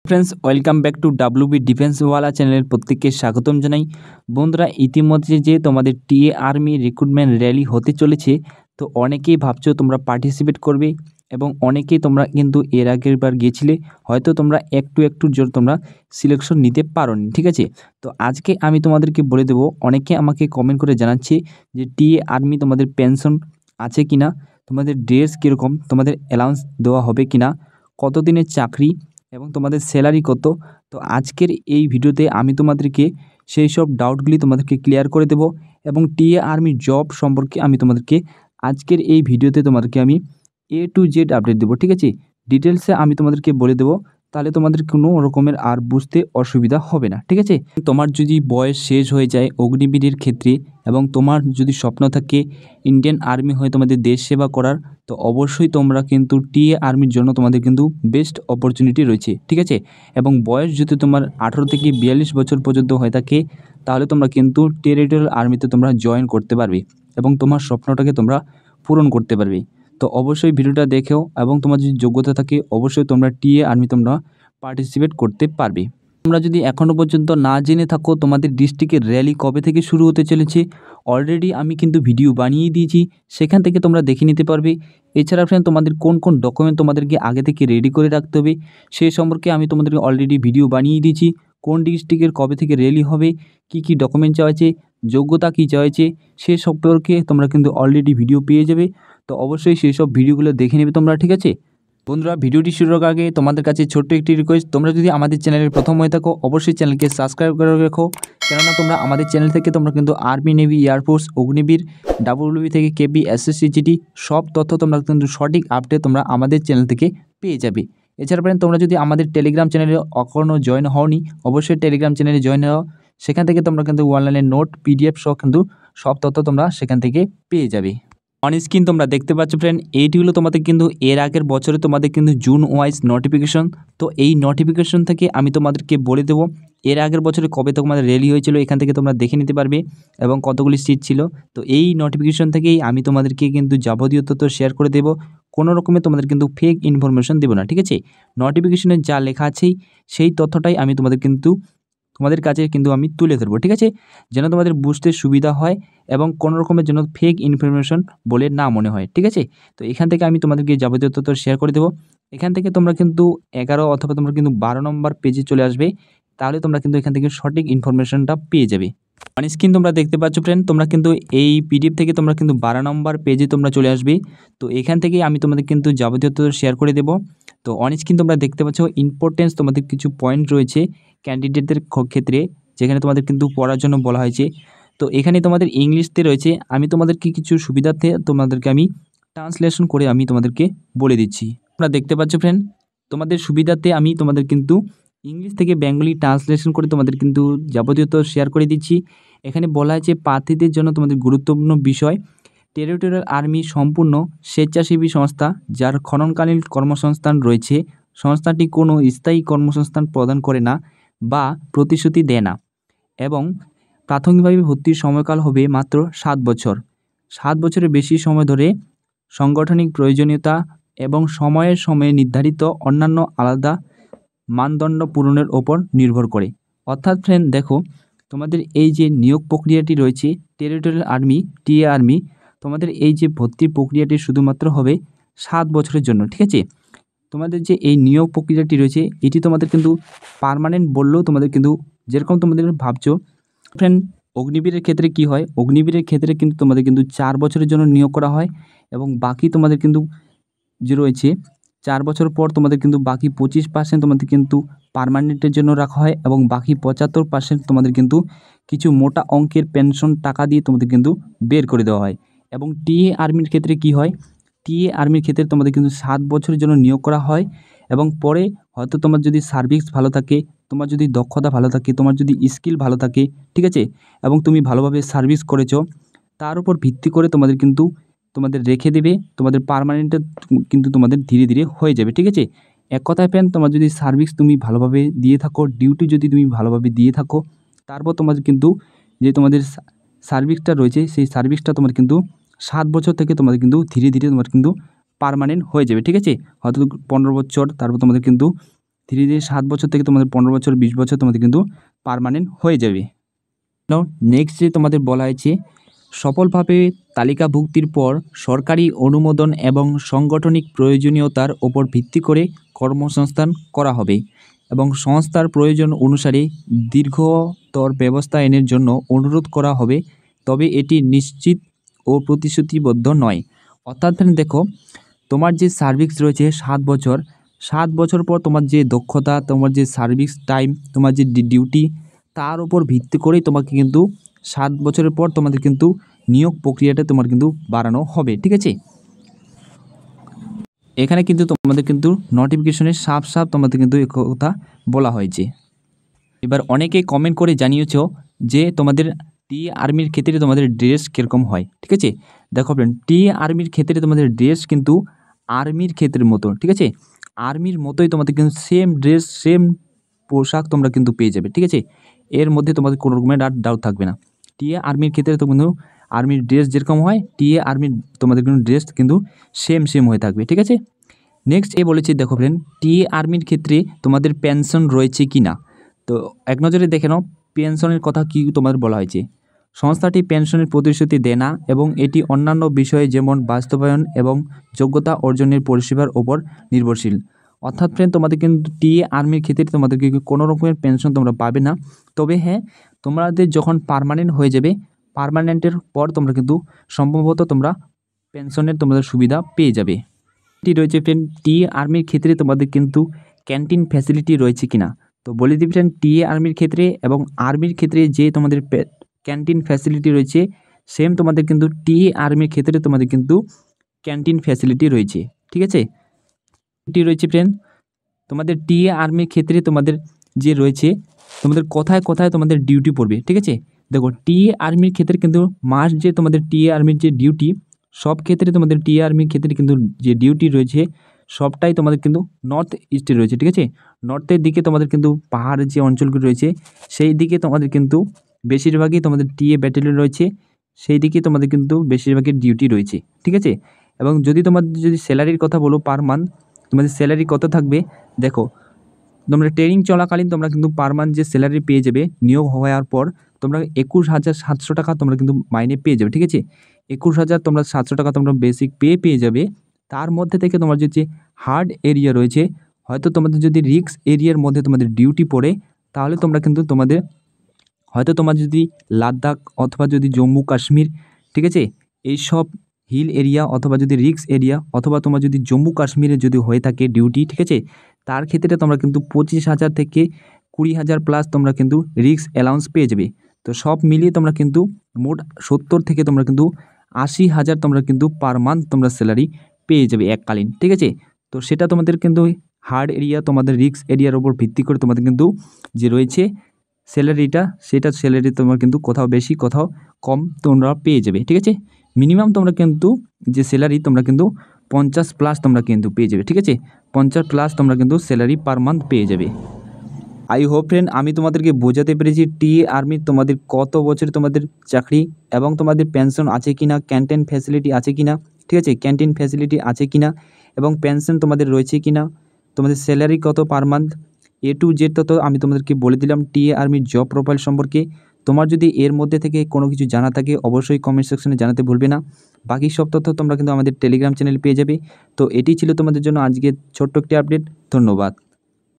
Friends, welcome back to WB Defencewala চ্যানেলের প্রত্যেককে স্বাগতম জানাই। বন্ধুরা, ইতিমধ্যে যে তোমাদের টিএ আর্মি রিক্রুটমেন্ট র্যালি হতে চলেছে, তো অনেকেই ভাবছো তোমরা পার্টিসিপেট করবে এবং অনেকেই তোমরা কিন্তু এর আগের বার গিয়েছিলে, হয়তো তোমরা একটুর জন্য তোমরা সিলেকশন নিতে পারোনি। ঠিক আছে, তো আজকে আমি তোমাদেরকে বলে দেবো। অনেকে আমাকে কমেন্ট করে জানাচ্ছে যে টিএ আর্মি তোমাদের পেনশন আছে কি না, তোমাদের ড্রেস কীরকম, তোমাদের অ্যালাউন্স দেওয়া হবে কি না, কত দিনের চাকরি এবং তোমাদের স্যালারি কত। তো আজকের এই ভিডিওতে আমি তোমাদেরকে সেই সব ডাউটগুলি তোমাদেরকে ক্লিয়ার করে দেব এবং টিএ আর্মি জব সম্পর্কে আমি তোমাদেরকে আজকের এই ভিডিওতে তোমাদেরকে আমি A to Z আপডেট দেবো। ঠিক আছে, ডিটেলসে আমি তোমাদেরকে বলে দেবো, তাহলে তোমাদের কোনো রকমের আর বুঝতে অসুবিধা হবে না। ঠিক আছে, তোমার যদি বয়স শেষ হয়ে যায় অগ্নিবীরের ক্ষেত্রে এবং তোমার যদি স্বপ্ন থাকে ইন্ডিয়ান আর্মি হয়ে তোমাদের দেশ সেবা করার, তো অবশ্যই তোমরা কিন্তু টিএ আর্মির জন্য তোমাদের কিন্তু বেস্ট অপরচুনিটি রয়েছে। ঠিক আছে, এবং বয়স যদি তোমার 18 থেকে 42 বছর পর্যন্ত হয়ে থাকে, তাহলে তোমরা কিন্তু টেরিটোরিয়াল আর্মিতে তোমরা জয়েন করতে পারবে এবং তোমার স্বপ্নটাকে তোমরা পূরণ করতে পারবে। তো অবশ্যই ভিডিওটা দেখেও এবং তোমার যদি যোগ্যতা থাকে অবশ্যই তোমরা টিএ আর্মি তোমরা পার্টিসিপেট করতে পারবে। তোমরা যদি এখনও পর্যন্ত না জেনে থাকো তোমাদের ডিস্ট্রিক্টের র্যালি কবে থেকে শুরু হতে চলেছে, অলরেডি আমি কিন্তু ভিডিও বানিয়ে দিয়েছি, সেখান থেকে তোমরা দেখে নিতে পারবে। এছাড়া ফ্রেন্ড, তোমাদের কোন কোন ডকুমেন্ট তোমাদেরকে আগে থেকে রেডি করে রাখতে হবে সেই সম্পর্কে আমি তোমাদেরকে অলরেডি ভিডিও বানিয়ে দিয়েছি। কোন ডিস্ট্রিক্টের কবে থেকে র্যালি হবে, কি কি ডকুমেন্ট চাওয়াছে, যোগ্যতা কী চাওয়াছে, সে সম্পর্কে তোমরা কিন্তু অলরেডি ভিডিও পেয়ে যাবে। তো অবশ্যই সেই সব ভিডিওগুলো দেখে নেবে তোমরা। ঠিক আছে বন্ধুরা, ভিডিওটি শুরুর আগে তোমাদের কাছে ছোট্ট একটি রিকোয়েস্ট, তোমরা যদি আমাদের চ্যানেলের প্রথম হয়ে থাকো অবশ্যই চ্যানেলকে সাবস্ক্রাইব করে রাখো, কেননা তোমরা আমাদের চ্যানেল থেকে তোমরা কিন্তু army, navy, air force, Agniveer, WB থেকে কেবি, এসএসসি, জিডি সব তথ্য তোমরা কিন্তু সঠিক আপডেট তোমরা আমাদের চ্যানেল থেকে পেয়ে যাবে। এছাড়া ফ্রেন্ড, তোমরা যদি আমাদের টেলিগ্রাম চ্যানেলে এখনও জয়েন হওনি অবশ্যই টেলিগ্রাম চ্যানেলে জয়েন হও, সেখান থেকে তোমরা কিন্তু অনলাইনে নোট, পিডিএফ সহ কিন্তু সব তথ্য তোমরা সেখান থেকে পেয়ে যাবে। অন স্ক্রিন তোমরা দেখতে পাচ্ছ ফ্রেন্ড, এইটি হলো তোমাদের কিন্তু এর আগের বছরে তোমাদের কিন্তু জুন ওয়াইজ নোটিফিকেশন। তো এই নোটিফিকেশন থেকে আমি তোমাদেরকে বলে দেবো এর আগের বছরে কবে তোমাদের রেলি হয়েছিল, এখান থেকে তোমরা দেখে নিতে পারবে এবং কতগুলি সিট ছিল। তো এই নোটিফিকেশন থেকেই আমি তোমাদেরকে কিন্তু যাবতীয় তথ্য শেয়ার করে দেবো, কোনো রকমে তোমাদের কিন্তু ফেক ইনফরমেশন দেবো না। ঠিক আছে, নোটিফিকেশনে যা লেখা আছেই সেই তথ্যটাই আমি তোমাদের কাছে কিন্তু আমি তুলে ধরবো। ঠিক আছে, যেন তোমাদের বুঝতে সুবিধা হয় এবং কোনো রকমের যেন ফেক ইনফরমেশন বলে না মনে হয়। ঠিক আছে, তো এখান থেকে আমি তোমাদেরকে যাবতীয় তথ্য শেয়ার করে দেবো। এখান থেকে তোমরা কিন্তু 11 অথবা তোমরা কিন্তু 12 নম্বর পেজে চলে আসবে, তাহলে তোমরা কিন্তু এখান থেকে সঠিক ইনফরমেশনটা পেয়ে যাবে। অন স্ক্রিন তোমরা দেখতে পাচ্ছ ফ্রেন্ড, তোমরা কিন্তু এই পিডিএফ থেকে তোমরা কিন্তু 12 নম্বর পেজে তোমরা চলে আসবে। তো এখান থেকেই আমি তোমাদের কিন্তু যাবতীয় তথ্য শেয়ার করে দেবো। তো অন স্ক্রিন তোমরা দেখতে পাচ্ছ ইম্পর্টেন্স তোমাদের কিছু পয়েন্ট রয়েছে ক্যান্ডিডেটদের ক্ষেত্রে, যেখানে তোমাদের কিন্তু পড়ার জন্য বলা হয়েছে। তো এখানে তোমাদের ইংলিশতে রয়েছে, আমি তোমাদেরকে কিছু সুবিধার্থে তোমাদেরকে আমি ট্রান্সলেশন করে আমি তোমাদেরকে বলে দিচ্ছি। তোমরা দেখতে পাচ্ছ ফ্রেন্ড, তোমাদের সুবিধার্থে আমি তোমাদের কিন্তু ইংলিশ থেকে বেঙ্গলি ট্রান্সলেশন করে তোমাদের কিন্তু যাবতীয় তো শেয়ার করে দিচ্ছি। এখানে বলা হয়েছে প্রার্থীদের জন্য তোমাদের গুরুত্বপূর্ণ বিষয়, টেরিটোরিয়াল আর্মি সম্পূর্ণ স্বেচ্ছাসেবী সংস্থা যার খননকালীন কর্মসংস্থান রয়েছে। সংস্থাটি কোনো স্থায়ী কর্মসংস্থান প্রদান করে না বা প্রতিশ্রুতি দেয় না এবং প্রাথমিকভাবে ভর্তির সময়কাল হবে মাত্র 7 বছর। 7 বছরের বেশি সময় ধরে সাংগঠনিক প্রয়োজনীয়তা এবং সময়ে নির্ধারিত অন্যান্য আলাদা মানদণ্ড পূরণের ওপর নির্ভর করে। অর্থাৎ ফ্রেন্ড দেখো, তোমাদের এই যে নিয়োগ প্রক্রিয়াটি রয়েছে টেরিটোরিয়াল আর্মি, টিএ আর্মি, তোমাদের এই যে ভর্তির প্রক্রিয়াটি শুধুমাত্র হবে 7 বছরের জন্য। ঠিক আছে, তোমাদের যে এই নিয়োগ প্রক্রিয়াটি রয়েছে এটি তোমাদের কিন্তু পার্মানেন্ট বললেও তোমাদের কিন্তু যেরকম তোমাদের ভাবছো ফ্রেন্ড, অগ্নিবীরের ক্ষেত্রে কি হয়, অগ্নিবীরের ক্ষেত্রে কিন্তু তোমাদের কিন্তু 4 বছরের জন্য নিয়োগ করা হয় এবং বাকি তোমাদের কিন্তু যে রয়েছে 4 বছর পর তোমাদের কিন্তু বাকি 25% তোমাদের কিন্তু পার্মানেন্টের জন্য রাখা হয় এবং বাকি 75% তোমাদের কিন্তু কিছু মোটা অঙ্কের পেনশন টাকা দিয়ে তোমাদের কিন্তু বের করে দেওয়া হয়। এবং টিএ আর্মির ক্ষেত্রে কি হয়, টিএ আর্মির ক্ষেত্রে তোমাদের কিন্তু 7 বছরের জন্য নিয়োগ করা হয় এবং পরে হয়তো তোমার যদি সার্ভিস ভালো থাকে, তোমার যদি দক্ষতা ভালো থাকে, তোমার যদি স্কিল ভালো থাকে, ঠিক আছে, এবং তুমি ভালোভাবে সার্ভিস করেছো, তার উপর ভিত্তি করে তোমাদের রেখে দেবে, তোমাদের পার্মানেন্টে কিন্তু তোমাদের ধীরে ধীরে হয়ে যাবে। ঠিক আছে, এক কথায় ফ্রেন্ড, তোমার যদি সার্ভিস তুমি ভালোভাবে দিয়ে থাকো, ডিউটি যদি তুমি ভালোভাবে দিয়ে থাকো, তারপর তোমাদের কিন্তু যে তোমাদের সার্ভিসটা রয়েছে সেই সার্ভিসটা তোমার কিন্তু 7 বছর থেকে তোমাদের কিন্তু ধীরে ধীরে তোমার কিন্তু পার্মানেন্ট হয়ে যাবে। ঠিক আছে, হয়তো 15 বছর, তারপর তোমাদের কিন্তু ধীরে ধীরে 7 বছর থেকে তোমাদের 15 বছর 20 বছর তোমাদের কিন্তু পার্মানেন্ট হয়ে যাবে। নাও নেক্সট যে তোমাদের বলা হয়েছে সফলভাবে তালিকাভুক্তির পর সরকারি অনুমোদন এবং সাংগঠনিক প্রয়োজনীয়তার ওপর ভিত্তি করে কর্মসংস্থান করা হবে এবং সংস্থার প্রয়োজন অনুসারে দীর্ঘতর ব্যবস্থা এনের জন্য অনুরোধ করা হবে, তবে এটি নিশ্চিত ও প্রতিশ্রুতিবদ্ধ নয়। অর্থাৎ দেখো, তোমার যে সার্ভিস রয়েছে 7 বছর, 7 বছর পর তোমার যে দক্ষতা, তোমার যে সার্ভিস টাইম, তোমার যে ডিউটি, তার উপর ভিত্তি করেই তোমাকে কিন্তু 7 বছরের পর তোমাদের কিন্তু নিয়োগ প্রক্রিয়াটা তোমার কিন্তু বাড়ানো হবে। ঠিক আছে, এখানে কিন্তু তোমাদের কিন্তু নোটিফিকেশনে সাফ তোমাদের কিন্তু এই কথা বলা হয়েছে। এবার অনেকেই কমেন্ট করে জানিয়েছ যে তোমাদের টিএ আর্মির ক্ষেত্রে তোমাদের ড্রেস কীরকম হয়। ঠিক আছে, দেখো ফ্রেন্ড, টিএ আর্মির ক্ষেত্রে তোমাদের ড্রেস কিন্তু আর্মির ক্ষেত্রের মতো, ঠিক আছে, আর্মির মতোই তোমাদের কিন্তু সেম ড্রেস সেম পোশাক তোমরা কিন্তু পেয়ে যাবে। ঠিক আছে, এর মধ্যে তোমাদের কোনো রকমের আর ডাউট থাকবে না। টিএ আর্মির ক্ষেত্রে তো কিন্তু আর্মির ড্রেস যেরকম হয়, টিএ আর্মির তোমাদের কিন্তু ড্রেস কিন্তু সেম হয়ে থাকবে। ঠিক আছে, নেক্সট বলেছি, দেখো ফ্রেন্ড, টিএ আর্মির ক্ষেত্রে তোমাদের পেনশন রয়েছে কি না। তো এক নজরে দেখে নাও পেনশনের কথা কি তোমাদের বলা হয়েছে। সংস্থাটি পেনশনের প্রতিশ্রুতি দেয় না এবং এটি অন্যান্য বিষয়ে যেমন বাস্তবায়ন এবং যোগ্যতা অর্জনের পরিষেবার ওপর নির্ভরশীল। অর্থাৎ ফ্রেন্ড, তোমাদের কিন্তু টিএ আর্মির ক্ষেত্রে তোমাদেরকে কোনো রকমের পেনশন তোমরা পাবে না। তবে হ্যাঁ, তোমাদের যখন পার্মানেন্ট হয়ে যাবে, পার্মানেন্টের পর তোমরা কিন্তু সম্ভবত তোমরা পেনশনের তোমাদের সুবিধা পেয়ে যাবে। এটি রয়েছে ফ্রেন্ড, টিএ আর্মির ক্ষেত্রে তোমাদের কিন্তু ক্যান্টিন ফ্যাসিলিটি রয়েছে কিনা। তো বলে দিই ফ্রেন্ড, টিএ আর্মির ক্ষেত্রে এবং আর্মির ক্ষেত্রে যে তোমাদের ক্যান্টিন ফ্যাসিলিটি রয়েছে, সেম তোমাদের কিন্তু টিএ আর্মির ক্ষেত্রে তোমাদের কিন্তু ক্যান্টিন ফ্যাসিলিটি রয়েছে। ঠিক আছে, এটি রয়েছে ফ্রেন্ড, তোমাদের টিএ আর্মির ক্ষেত্রে তোমাদের যে রয়েছে, তোমাদের কোথায় কোথায় তোমাদের ডিউটি পড়বে। ঠিক আছে, দেখো, টিএ আর্মির ক্ষেত্রে কিন্তু মাস্ট যে তোমাদের টিএ আর্মির যে ডিউটি, সব ক্ষেত্রে তোমাদের টিএ আর্মির ক্ষেত্রে কিন্তু যে ডিউটি রয়েছে সবটাই তোমাদের কিন্তু নর্থ ইস্টে রয়েছে। ঠিক আছে, নর্থের দিকে তোমাদের কিন্তু পাহাড়ের যে অঞ্চলগুলো রয়েছে সেই দিকে তোমাদের কিন্তু বেশিরভাগই তোমাদের টিএ ব্যাটালিয়ন রয়েছে, সেই দিকে তোমাদের কিন্তু বেশিরভাগই ডিউটি রয়েছে। ঠিক আছে, এবং যদি তোমাদের যদি স্যালারির কথা বলো, পার মান্থ তোমাদের স্যালারি কত থাকবে, দেখো, তোমরা ট্রেনিং চলাকালীন তোমরা কিন্তু পার মান্থ যে স্যালারি পেয়ে যাবে নিয়োগ হওয়ার পর, তোমরা 21,700 টাকা তোমরা কিন্তু মাইনে পেয়ে যাবে। ঠিক আছে, 21,700 টাকা তোমরা বেসিক পেয়ে যাবে। তার মধ্যে থেকে তোমার যে হার্ড এরিয়া রয়েছে, হয়তো তোমাদের যদি রিস্ক এরিয়ার মধ্যে তোমাদের ডিউটি পড়ে, তাহলে তোমরা কিন্তু তোমাদের হয়তো তোমার যদি লাদাখ অথবা যদি জম্মু কাশ্মীর, ঠিক আছে, এইসব হিল এরিয়া অথবা যদি রিস্ক এরিয়া অথবা তোমার যদি জম্মু কাশ্মীরে যদি হয়ে থাকে ডিউটি, ঠিক আছে, তার ক্ষেত্রে তোমরা কিন্তু 25,000 থেকে 20,000 প্লাস তোমরা কিন্তু রিস্ক অ্যালাউন্স পেয়ে যাবে। তো সব মিলিয়ে তোমরা কিন্তু মোট 70 থেকে তোমরা কিন্তু 80,000 তোমরা কিন্তু পার মান্থ তোমরা স্যালারি পেয়ে যাবে এককালীন। ঠিক আছে, তো সেটা তোমাদের কিন্তু হার্ড এরিয়া তোমাদের রিস্ক এরিয়ার ওপর ভিত্তি করে তোমাদের কিন্তু যে রয়েছে স্যালারিটা, সেটা স্যালারি তোমার কিন্তু কোথাও বেশি কোথাও কম তোমরা পেয়ে যাবে। ঠিক আছে, মিনিমাম তোমরা কিন্তু যে স্যালারি তোমরা কিন্তু 50 প্লাস তোমরা কিন্তু পেয়ে যাবে। ঠিক আছে, 50 প্লাস তোমরা কিন্তু স্যালারি পার মান্থ পেয়ে যাবে। আই হোপ ফ্রেন্ড, আমি তোমাদেরকে বোঝাতে পেরেছি টিএ আর্মির তোমাদের কত বছর তোমাদের চাকরি এবং তোমাদের পেনশন আছে কি না, ক্যান্টিন ফ্যাসিলিটি আছে কি না। ঠিক আছে, ক্যান্টিন ফ্যাসিলিটি আছে কি না এবং পেনশন তোমাদের রয়েছে কি না, তোমাদের স্যালারি কত per month, A to Z তত আমি তোমাদেরকে বলে দিলাম টিএ আর্মির জব প্রোফাইল সম্পর্কে। তোমার যদি এর মধ্যে থেকে কোনো কিছু জানা থাকে অবশ্যই কমেন্ট সেকশনে জানাতে ভুলবে না। বাকি সব তথ্য তোমরা কিন্তু আমাদের টেলিগ্রাম চ্যানেলে পেয়ে যাবে। তো এটি ছিল তোমাদের জন্য আজকে ছোট্ট একটি আপডেট। ধন্যবাদ।